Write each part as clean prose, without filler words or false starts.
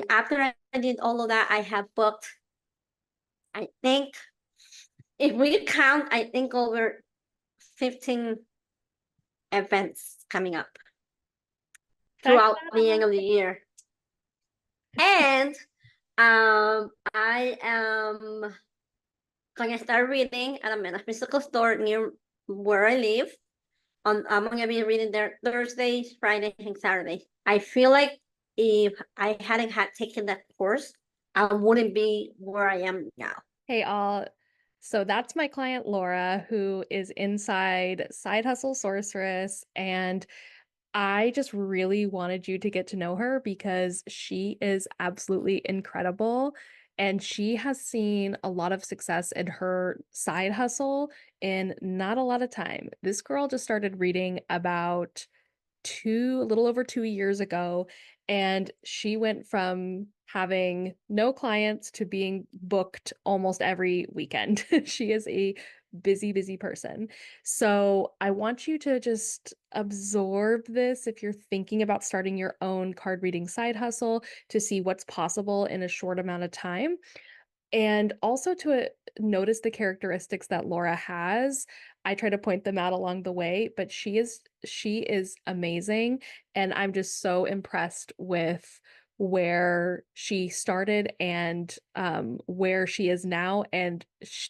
And after I did all of that, I have booked, I think, if we count, I think over 15 events coming up Heck, throughout the end of the year. And I am going to start reading at a metaphysical store near where I live. I'm going to be reading there Thursdays, Fridays, and Saturdays. I feel like if I hadn't had taken that course, I wouldn't be where I am now. hey, all. So that's my client Laura, who is inside Side Hustle Sorceress, and I just really wanted you to get to know her because she is absolutely incredible. And she has seen a lot of success in her side hustle in not a lot of time. This girl just started reading about a little over 2 years ago, and she went from having no clients to being booked almost every weekend. She is a busy, busy person. So I want you to just absorb this if you're thinking about starting your own card reading side hustle to see what's possible in a short amount of time. And also to notice the characteristics that Laura has. I try to point them out along the way, but she is amazing, and I'm just so impressed with where she started and where she is now, and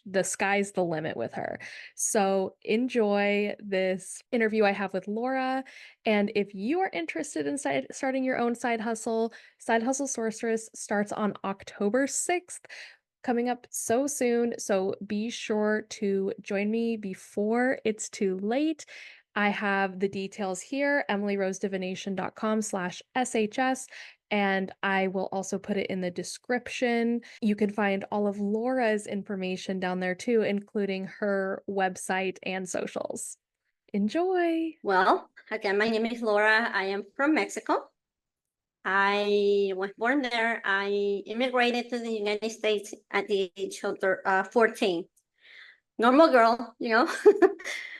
the sky's the limit with her. So enjoy this interview I have with Laura, and if you are interested in starting your own side hustle, Side Hustle Sorceress starts on October 6th, coming up so soon. So be sure to join me before it's too late. I have the details here, emilyrosedivination.com/SHS, and I will also put it in the description. You can find all of Laura's information down there too, including her website and socials. Enjoy! Well, again, my name is Laura. I am from Mexico. I was born there. I immigrated to the United States at the age of 14. Normal girl,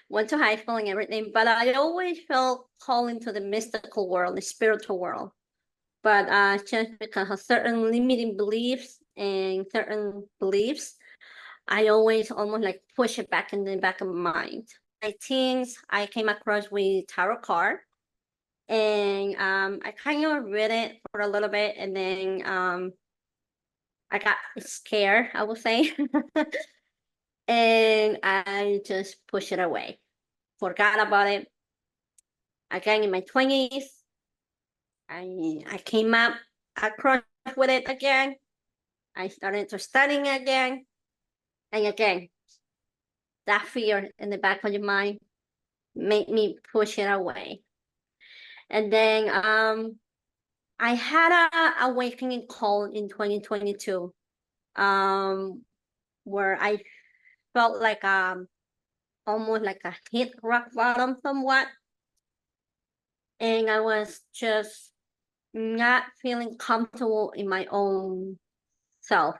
went to high school and everything, but I always felt called into the mystical world, the spiritual world. But just because of certain limiting beliefs, I always almost like push it back in the back of my mind. My teens, I came across with tarot card, and I kind of read it for a little bit, and then I got scared, I would say, and I just pushed it away, forgot about it. Again, in my 20s, I came up across with it again. I started to studying again, and again, that fear in the back of your mind made me push it away. And then I had a awakening call in 2022, where I felt like almost like a hit rock bottom somewhat, and I was just not feeling comfortable in my own self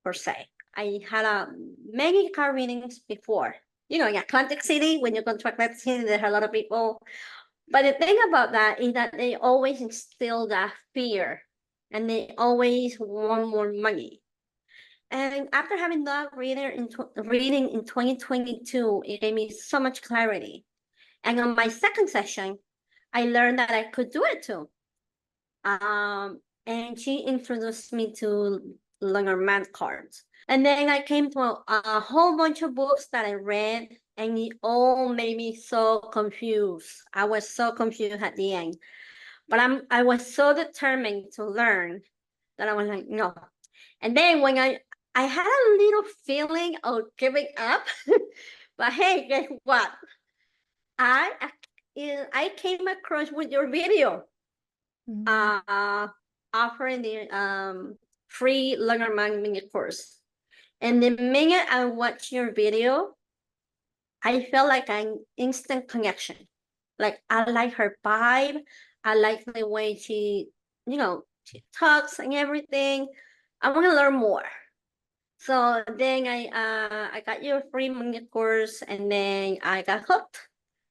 per se. I had many car readings before. In Atlantic City, when you go to Atlantic City, there are a lot of people. But the thing about that is that they always instill that fear, and they always want more money. And after having that reading in 2022, it gave me so much clarity. And on my second session, I learned that I could do it too. And she introduced me to Lenormand cards. And then I came to a whole bunch of books that I read, and it all made me so confused. I was so confused at the end. But I was so determined to learn that I was like, no. And then when I had a little feeling of giving up, but hey, guess what? I I came across with your video, Mm. uh, offering the free Lenormand mini course. And the minute I watched your video, I felt like an instant connection. Like I like her vibe. I like the way she talks and everything. I want to learn more. So then I got your free mini course, and then I got hooked.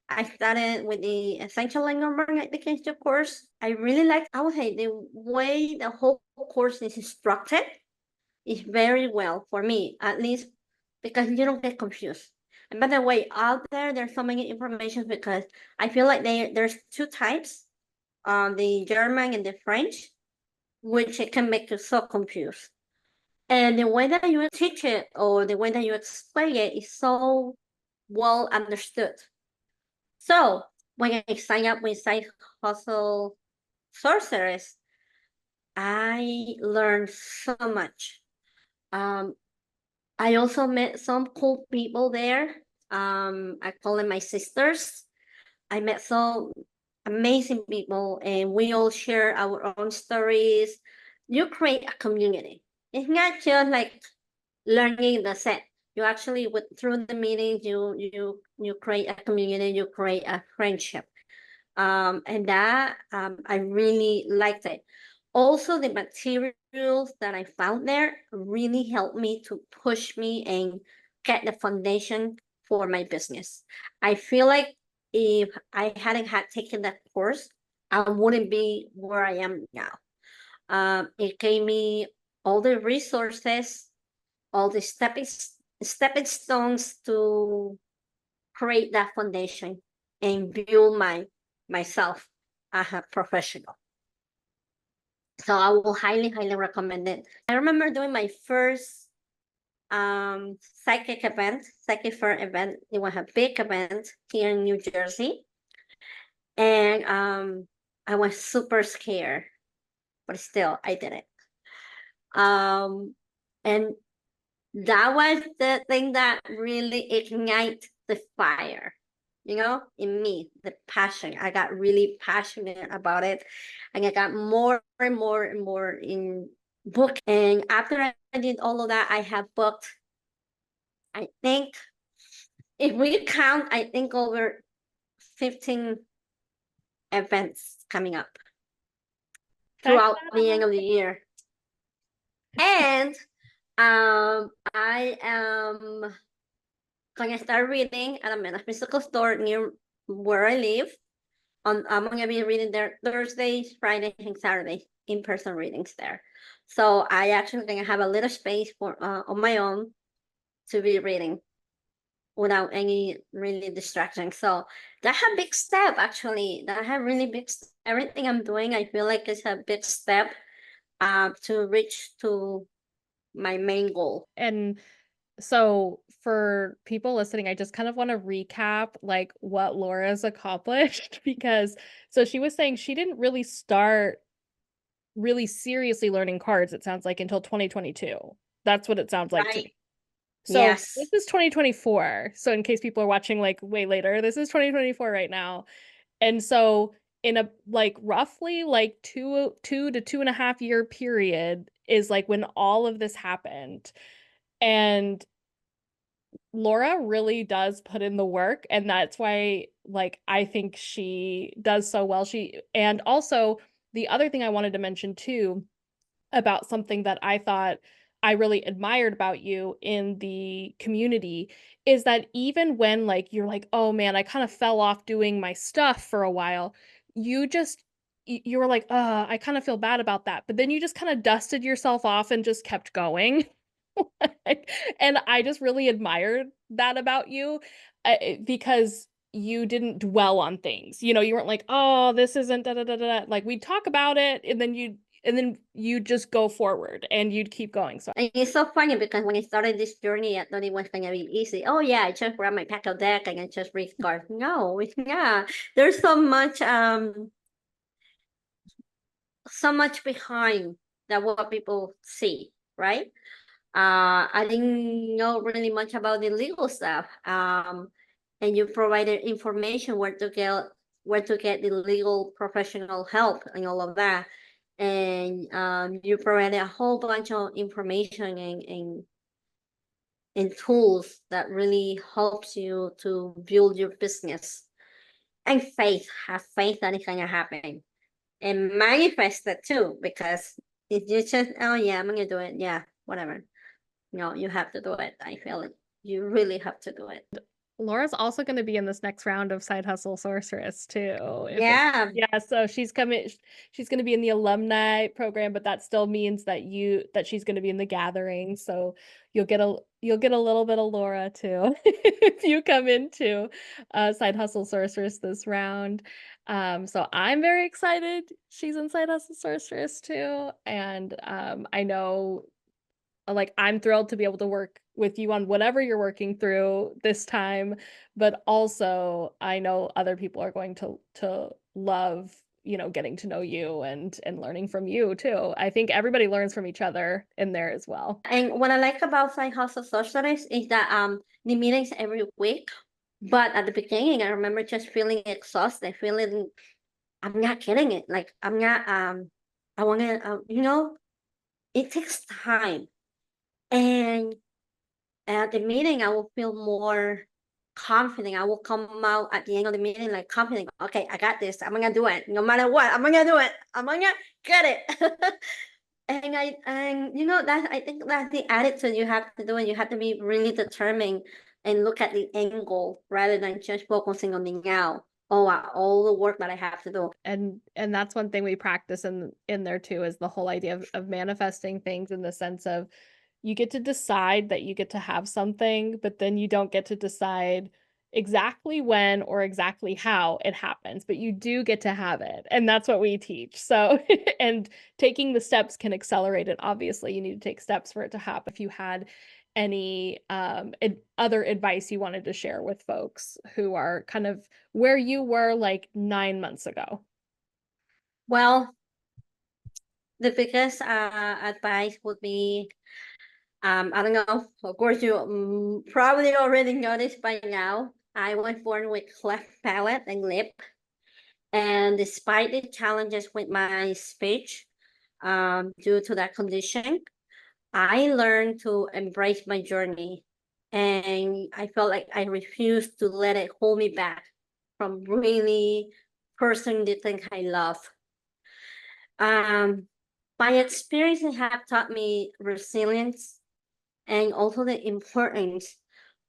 I started with the essential Lenormand application course. I really like, I would say, the way the whole course is structured is very well for me, at least because you don't get confused. And by the way, out there's so many information because I feel like there's two types, the German and the French, which it can make you so confused. And the way that you teach it or the way that you explain it is so well understood. So when I sign up with Side Hustle Sorceress, I learned so much. Um, I also met some cool people there. I call them my sisters. I met some amazing people, and we all share our own stories. You create a community. It's not just like learning the set. You actually, with through the meetings, you create a community. You create a friendship. And that I really liked it. Also, the materials that I found there really helped me to push me and get the foundation for my business. I feel like if I hadn't had taken that course, I wouldn't be where I am now. It gave me all the resources, all the stepping stones to create that foundation and build myself as a professional. So I will highly recommend it. I remember doing my first psychic fair event. It was a big event here in New Jersey. And I was super scared, but still I did it. And that was the thing that really ignited the fire, in me, the passion. I got really passionate about it, and I got more and more and more in book. And after I did all of that, I have booked, I think, if we count, I think over 15 events coming up Heck throughout the end of the year. And I am gonna start reading at a metaphysical store near where I live. I'm gonna be reading there Thursdays, Fridays, and Saturdays, in-person readings there. So I actually gonna have a little space for on my own to be reading without any really distraction. So that's a big step, actually. That a really big everything I'm doing, I feel like it's a big step to reach to my main goal. And so for people listening, I just kind of want to recap like what Laura's accomplished because so she was saying she didn't really start really seriously learning cards, it sounds like, until 2022. That's what it sounds like to Right. me. So this Yes. is 2024. So in case people are watching like way later, this is 2024 right now. And so in a like roughly like two to 2.5 year period is like when all of this happened. And Laura really does put in the work, and that's why like I think she does so well. And also the other thing I wanted to mention too about something that I thought I really admired about you in the community is that even when like you're like, oh man, I kind of fell off doing my stuff for a while, you just you were like, I kind of feel bad about that. But then you just kind of dusted yourself off and just kept going. And I just really admired that about you because you didn't dwell on things. You weren't like, oh, this isn't da da da da. Like we'd talk about it and then you just go forward and you'd keep going. So And it's so funny because when I started this journey, I thought it was gonna be easy. Oh yeah, I just grab my pack of deck and I just read cards. No, it's not. There's so much behind that what people see, right? I didn't know really much about the legal stuff. And you provided information where to get the legal professional help and all of that. And you provided a whole bunch of information and tools that really helps you to build your business. And have faith that it's gonna happen. And manifest it too, because if you just, oh yeah, I'm gonna do it, yeah, whatever. No, you have to do it. I feel like you really have to do it. Laura's also gonna be in this next round of Side Hustle Sorceress too, if it Yeah, yeah, so she's gonna be in the alumni program, but that still means that she's gonna be in the gathering, so you'll get a little bit of Laura too if you come into, Side Hustle Sorceress this round. So I'm very excited she's in Side Hustle Sorceress too, and, I know like, I'm thrilled to be able to work with you on whatever you're working through this time, but also I know other people are going to love, getting to know you and learning from you too. I think everybody learns from each other in there as well. and what I like about Side Hustle Socialist is that the meetings every week. But at the beginning, I remember just feeling exhausted, feeling I'm not getting it. Like I'm not. I want to. It takes time, and at the meeting, I will feel more confident. I will come out at the end of the meeting like confident. Okay, I got this. I'm gonna do it. No matter what, I'm gonna do it. I'm gonna get it. And that I think that's the attitude you have to do, and you have to be really determined and look at the end goal rather than just focusing on the now. Oh, wow, all the work that I have to do. And that's one thing we practice in there too is the whole idea of manifesting things in the sense of you get to decide that you get to have something, but then you don't get to decide exactly when or exactly how it happens, but you do get to have it. And that's what we teach. So, and taking the steps can accelerate it. Obviously, you need to take steps for it to happen. If you had any other advice you wanted to share with folks who are kind of where you were like 9 months ago. Well, the biggest advice would be I don't know. Of course, you probably already noticed by now. I was born with cleft palate and lip, and despite the challenges with my speech, due to that condition, I learned to embrace my journey, and I felt like I refused to let it hold me back from really pursuing the thing I love. Um, my experiences have taught me resilience and also the importance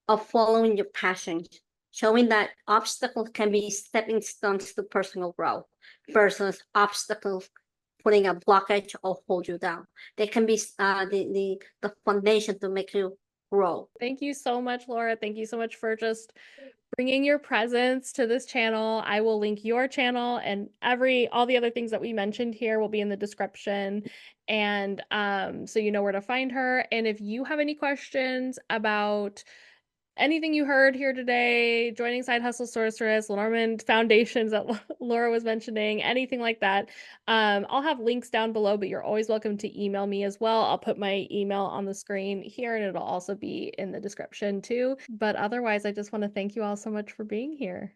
of following your passions, showing that obstacles can be stepping stones to personal growth versus obstacles putting a blockage or hold you down. They can be the foundation to make you grow. Thank you so much, Laura. Thank you so much for just bringing your presence to this channel. I will link your channel and all the other things that we mentioned here will be in the description. And so you know where to find her. And if you have any questions about anything you heard here today, joining Side Hustle Sorceress, Lenormand Foundations that Laura was mentioning, anything like that, I'll have links down below, but you're always welcome to email me as well. I'll put my email on the screen here and it'll also be in the description too. But otherwise, I just want to thank you all so much for being here.